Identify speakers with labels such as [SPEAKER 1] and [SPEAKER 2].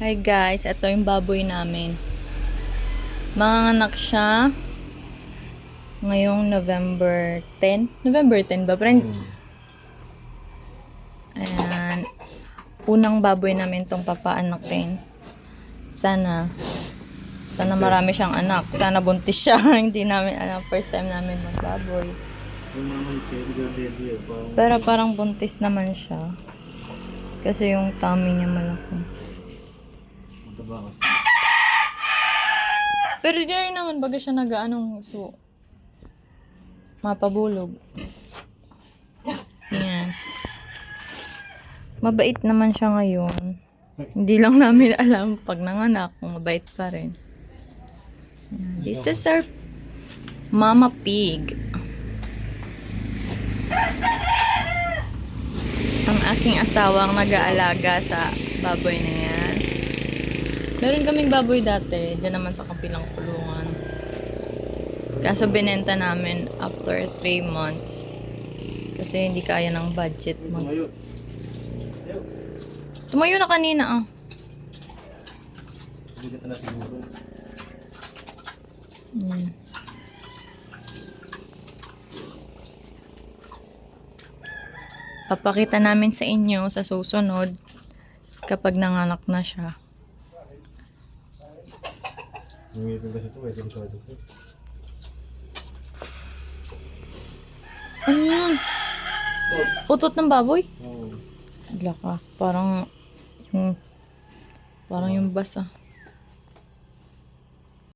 [SPEAKER 1] Hi guys, ito yung baboy namin. Manganak siya ngayong November 10. November 10 ba, friend? Ayan. Unang baboy namin tong papaanakin. Sana marami siyang anak. Sana buntis siya. Hindi namin alam. First time namin magbaboy. Pero parang buntis naman siya. Kasi yung tummy niya malaki. Pero di rin naman baga siya nag-anong so mapabulog. Yan. Mabait naman siya ngayon. Hindi lang namin alam pag nanganak kung mabait pa rin. Yan. This is our mama pig. Ang aking asawang nag-aalaga sa baboy na yan. Meron kaming baboy dati, dyan naman sa kapilang kulungan. Kaso binenta namin after 3 months. Kasi hindi kaya ng budget mo. Tumayo na kanina ah. Yan. Papakita namin sa inyo sa susunod kapag nanganak na siya. Ano yan? Putot ng baboy? Lakas. Parang yung basa.